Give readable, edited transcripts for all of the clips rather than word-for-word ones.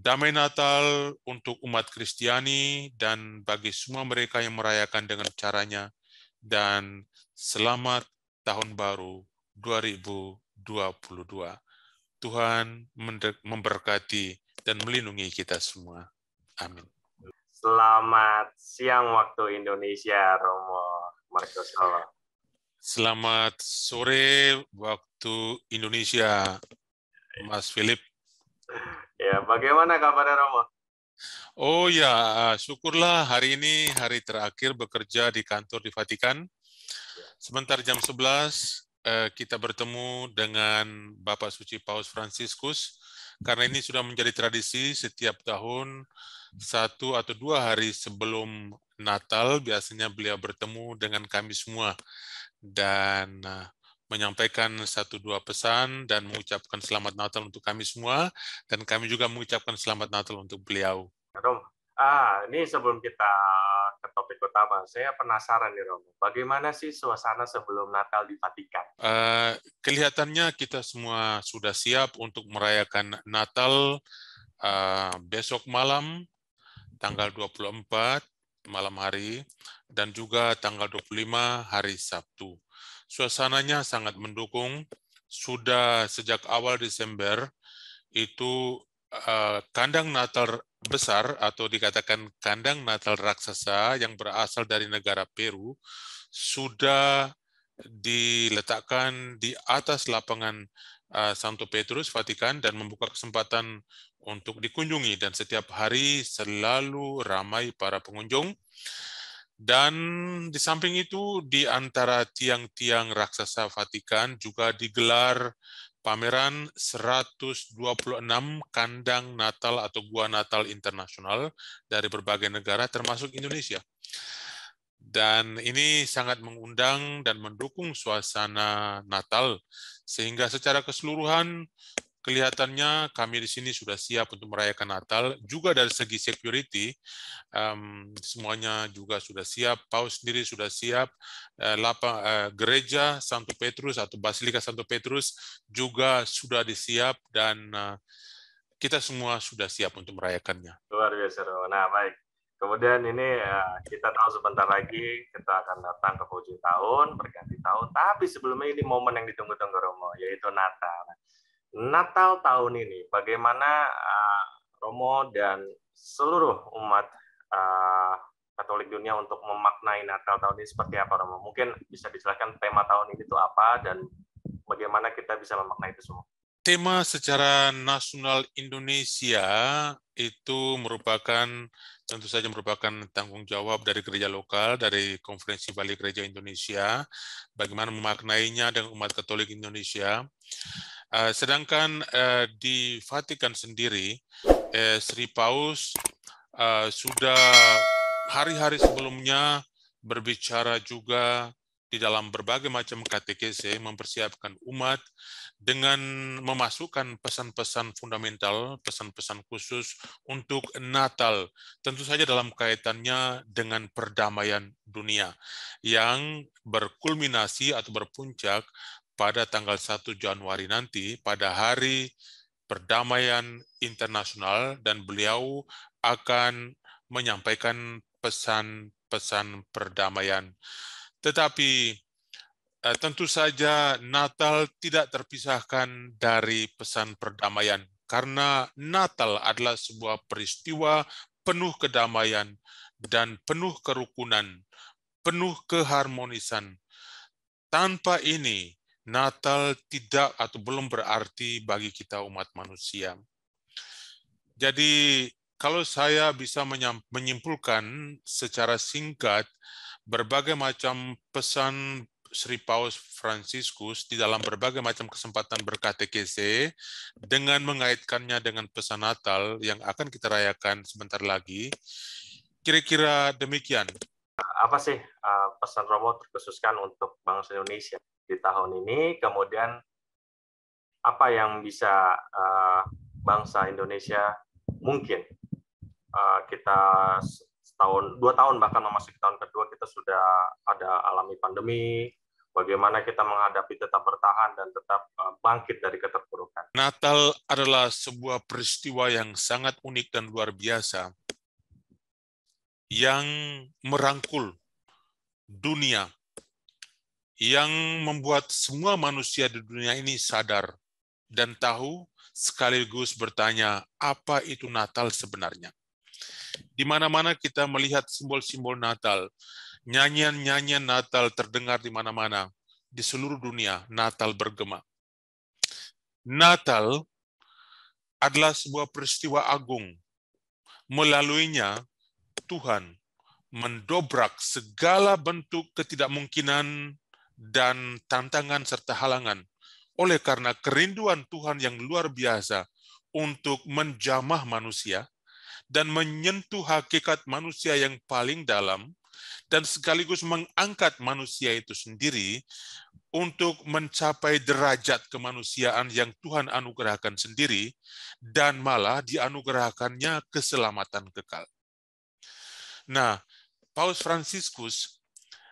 Damai Natal untuk umat Kristiani dan bagi semua mereka yang merayakan dengan caranya, dan selamat Tahun Baru 2022. Tuhan memberkati dan melindungi kita semua. Amin. Selamat siang waktu Indonesia, Romo Marcos. Selamat sore waktu Indonesia, Mas Philip. Ya, bagaimana kabarnya, Romo? Oh ya, syukurlah hari ini hari terakhir bekerja di kantor di Vatikan. Sebentar jam 11 kita bertemu dengan Bapak Suci Paus Fransiskus, karena ini sudah menjadi tradisi setiap tahun 1 atau 2 hari sebelum Natal biasanya beliau bertemu dengan kami semua dan menyampaikan 1-2 pesan dan mengucapkan selamat Natal untuk kami semua, dan kami juga mengucapkan selamat Natal untuk beliau. Romo, ini sebelum kita ke topik utama, saya penasaran nih, Romo. Bagaimana sih suasana sebelum Natal di Vatikan? Kelihatannya kita semua sudah siap untuk merayakan Natal besok malam, tanggal 24 malam hari, dan juga tanggal 25 hari Sabtu. Suasananya sangat mendukung. Sudah sejak awal Desember, itu kandang Natal besar atau dikatakan kandang Natal raksasa yang berasal dari negara Peru sudah diletakkan di atas lapangan Santo Petrus, Vatikan, dan membuka kesempatan untuk dikunjungi, dan setiap hari selalu ramai para pengunjung. Dan di samping itu, di antara tiang-tiang raksasa Vatikan juga digelar pameran 126 kandang Natal atau gua Natal internasional dari berbagai negara termasuk Indonesia. Dan ini sangat mengundang dan mendukung suasana Natal, sehingga secara keseluruhan kelihatannya kami di sini sudah siap untuk merayakan Natal. Juga dari segi security, semuanya juga sudah siap. Paus sendiri sudah siap. Gereja Santo Petrus atau Basilika Santo Petrus juga sudah disiap, dan kita semua sudah siap untuk merayakannya. Luar biasa, Romo. Nah, baik. Kemudian ini kita tahu sebentar lagi kita akan datang ke ujung tahun, berganti tahun. Tapi sebelumnya ini momen yang ditunggu-tunggu, Romo, yaitu Natal. Natal tahun ini, bagaimana Romo dan seluruh umat Katolik dunia untuk memaknai Natal tahun ini seperti apa, Romo? Mungkin bisa dijelaskan tema tahun ini itu apa dan bagaimana kita bisa memaknai itu semua. Tema secara nasional Indonesia itu tentu saja merupakan tanggung jawab dari gereja lokal, dari Konferensi Balik Gereja Indonesia, bagaimana memaknainya dengan umat Katolik Indonesia. Sedangkan di Vatikan sendiri, Sri Paus sudah hari-hari sebelumnya berbicara juga di dalam berbagai macam katekese, mempersiapkan umat dengan memasukkan pesan-pesan fundamental, pesan-pesan khusus untuk Natal, tentu saja dalam kaitannya dengan perdamaian dunia yang berkulminasi atau berpuncak pada tanggal 1 Januari nanti, pada hari perdamaian internasional, dan beliau akan menyampaikan pesan-pesan perdamaian. Tetapi tentu saja Natal tidak terpisahkan dari pesan perdamaian, karena Natal adalah sebuah peristiwa penuh kedamaian dan penuh kerukunan, penuh keharmonisan. Tanpa ini, Natal tidak atau belum berarti bagi kita umat manusia. Jadi, kalau saya bisa menyimpulkan secara singkat berbagai macam pesan Sri Paus Fransiskus di dalam berbagai macam kesempatan berkatekese dengan mengaitkannya dengan pesan Natal yang akan kita rayakan sebentar lagi, kira-kira demikian. Apa sih pesan Romo terkhususkan untuk bangsa Indonesia di tahun ini? Kemudian apa yang bisa bangsa Indonesia mungkin kita setahun, 2 tahun bahkan memasuki tahun kedua kita sudah ada alami pandemi. Bagaimana kita menghadapi tetap bertahan dan tetap bangkit dari keterpurukan. Natal adalah sebuah peristiwa yang sangat unik dan luar biasa yang merangkul dunia, yang membuat semua manusia di dunia ini sadar dan tahu sekaligus bertanya, apa itu Natal sebenarnya? Di mana-mana kita melihat simbol-simbol Natal, nyanyian-nyanyian Natal terdengar di mana-mana, di seluruh dunia Natal bergema. Natal adalah sebuah peristiwa agung. Melaluinya, Tuhan mendobrak segala bentuk ketidakmungkinan dan tantangan serta halangan. Oleh karena kerinduan Tuhan yang luar biasa untuk menjamah manusia dan menyentuh hakikat manusia yang paling dalam, dan sekaligus mengangkat manusia itu sendiri untuk mencapai derajat kemanusiaan yang Tuhan anugerahkan sendiri, dan malah dianugerahkannya keselamatan kekal. Nah, Paus Fransiskus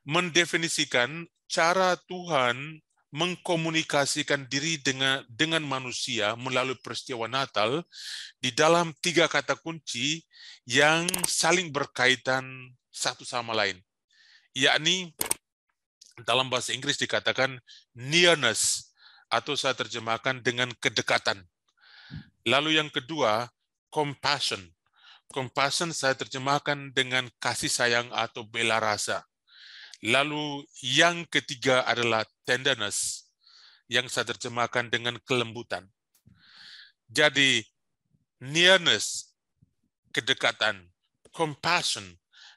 mendefinisikan cara Tuhan mengkomunikasikan diri dengan manusia melalui peristiwa Natal di dalam 3 kata kunci yang saling berkaitan satu sama lain, yakni dalam bahasa Inggris dikatakan nearness, atau saya terjemahkan dengan kedekatan. Lalu yang kedua, compassion. Compassion saya terjemahkan dengan kasih sayang atau bela rasa. Lalu yang ketiga adalah tenderness, yang saya terjemahkan dengan kelembutan. Jadi nearness, kedekatan, compassion,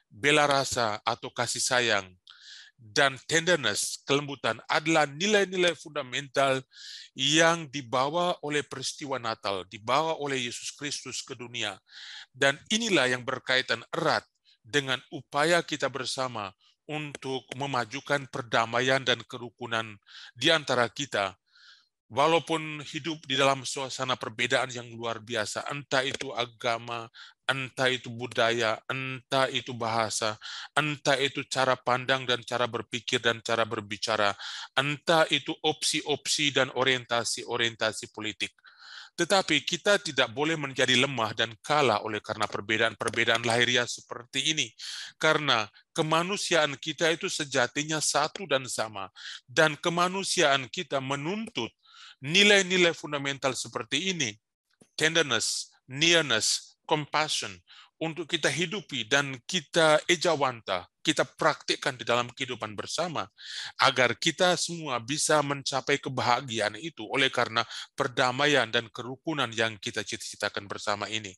bela rasa atau kasih sayang, dan tenderness, kelembutan adalah nilai-nilai fundamental yang dibawa oleh peristiwa Natal, dibawa oleh Yesus Kristus ke dunia. Dan inilah yang berkaitan erat dengan upaya kita bersama untuk memajukan perdamaian dan kerukunan di antara kita, walaupun hidup di dalam suasana perbedaan yang luar biasa, entah itu agama, entah itu budaya, entah itu bahasa, entah itu cara pandang dan cara berpikir dan cara berbicara, entah itu opsi-opsi dan orientasi-orientasi politik. Tetapi kita tidak boleh menjadi lemah dan kalah oleh karena perbedaan-perbedaan lahiriah seperti ini. Karena kemanusiaan kita itu sejatinya satu dan sama. Dan kemanusiaan kita menuntut nilai-nilai fundamental seperti ini, tenderness, nearness, compassion, untuk kita hidupi dan kita ejawanta, kita praktikkan di dalam kehidupan bersama, agar kita semua bisa mencapai kebahagiaan itu oleh karena perdamaian dan kerukunan yang kita cita-citakan bersama ini.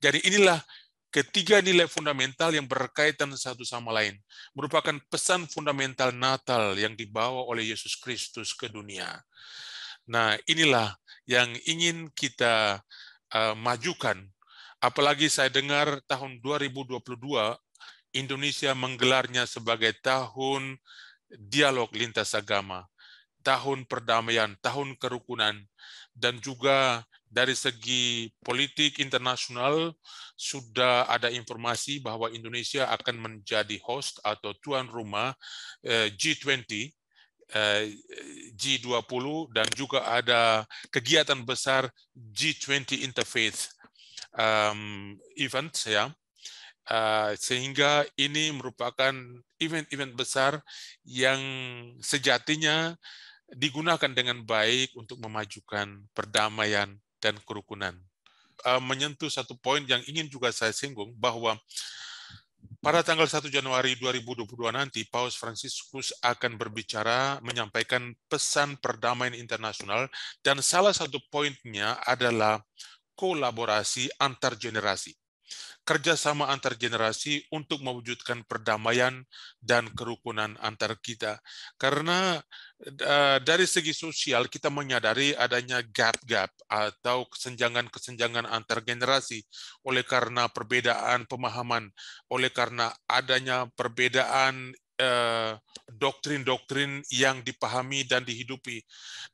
Jadi inilah ketiga nilai fundamental yang berkaitan satu sama lain, merupakan pesan fundamental Natal yang dibawa oleh Yesus Kristus ke dunia. Nah, inilah yang ingin kita majukan. Apalagi saya dengar tahun 2022 Indonesia menggelarnya sebagai tahun dialog lintas agama, tahun perdamaian, tahun kerukunan, dan juga dari segi politik internasional sudah ada informasi bahwa Indonesia akan menjadi host atau tuan rumah G20, G20, dan juga ada kegiatan besar G20 Interfaith event, ya. Sehingga ini merupakan event-event besar yang sejatinya digunakan dengan baik untuk memajukan perdamaian dan kerukunan. Menyentuh satu poin yang ingin juga saya singgung, bahwa pada tanggal 1 Januari 2022 nanti, Paus Fransiskus akan berbicara, menyampaikan pesan perdamaian internasional, dan salah satu poinnya adalah kolaborasi antar generasi. Kerjasama antar generasi untuk mewujudkan perdamaian dan kerukunan antar kita. Karena dari segi sosial kita menyadari adanya gap-gap atau kesenjangan-kesenjangan antar generasi oleh karena perbedaan pemahaman, oleh karena adanya perbedaan doktrin-doktrin yang dipahami dan dihidupi.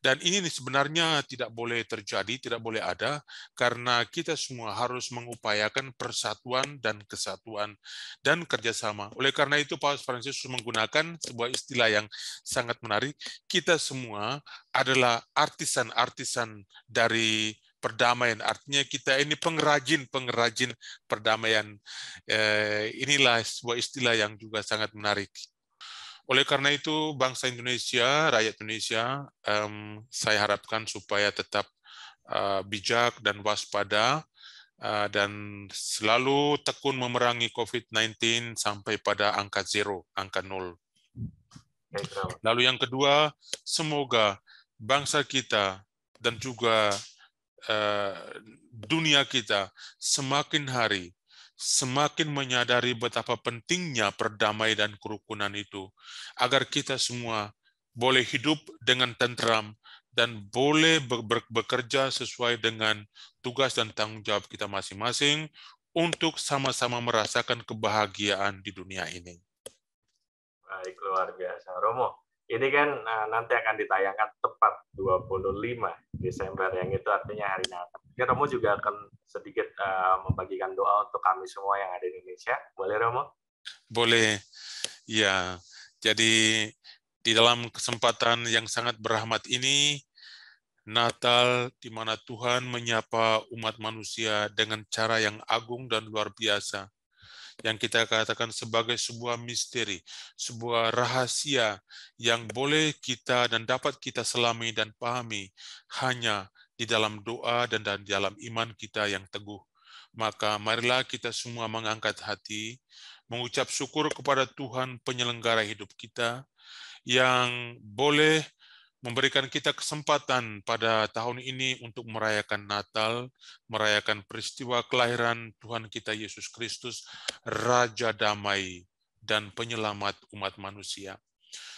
Dan ini sebenarnya tidak boleh terjadi, tidak boleh ada, karena kita semua harus mengupayakan persatuan dan kesatuan dan kerjasama. Oleh karena itu, Paus Fransiskus menggunakan sebuah istilah yang sangat menarik. Kita semua adalah artisan-artisan dari perdamaian. Artinya kita ini pengrajin perdamaian. Inilah sebuah istilah yang juga sangat menarik. Oleh karena itu, bangsa Indonesia, rakyat Indonesia, saya harapkan supaya tetap bijak dan waspada, dan selalu tekun memerangi COVID-19 sampai pada angka 0, angka 0. Lalu yang kedua, semoga bangsa kita dan juga dunia kita semakin hari semakin menyadari betapa pentingnya perdamaian dan kerukunan itu, agar kita semua boleh hidup dengan tentram dan boleh bekerja sesuai dengan tugas dan tanggung jawab kita masing-masing untuk sama-sama merasakan kebahagiaan di dunia ini. Baik, luar biasa. Romo, ini kan nanti akan ditayangkan tepat 25 Desember, yang itu artinya hari Natal. Ya, Romo juga akan sedikit membagikan doa untuk kami semua yang ada di Indonesia. Boleh, Romo? Boleh. Ya, jadi di dalam kesempatan yang sangat berrahmat ini, Natal di mana Tuhan menyapa umat manusia dengan cara yang agung dan luar biasa, yang kita katakan sebagai sebuah misteri, sebuah rahasia yang boleh kita dan dapat kita selami dan pahami hanya di dalam doa dan di dalam iman kita yang teguh. Maka marilah kita semua mengangkat hati, mengucap syukur kepada Tuhan penyelenggara hidup kita, yang boleh memberikan kita kesempatan pada tahun ini untuk merayakan Natal, merayakan peristiwa kelahiran Tuhan kita Yesus Kristus, Raja Damai dan Penyelamat umat manusia.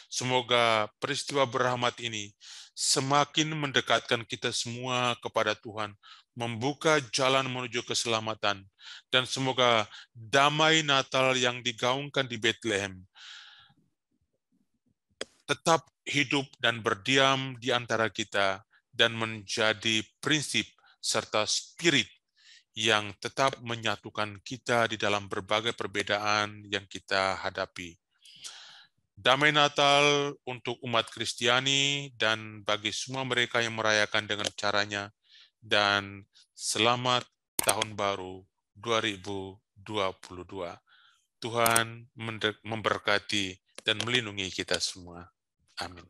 Semoga peristiwa berrahmat ini semakin mendekatkan kita semua kepada Tuhan, membuka jalan menuju keselamatan, dan semoga damai Natal yang digaungkan di Bethlehem tetap hidup dan berdiam di antara kita dan menjadi prinsip serta spirit yang tetap menyatukan kita di dalam berbagai perbedaan yang kita hadapi. Damai Natal untuk umat Kristiani dan bagi semua mereka yang merayakan dengan caranya, dan selamat Tahun Baru 2022. Tuhan memberkati dan melindungi kita semua. Amin.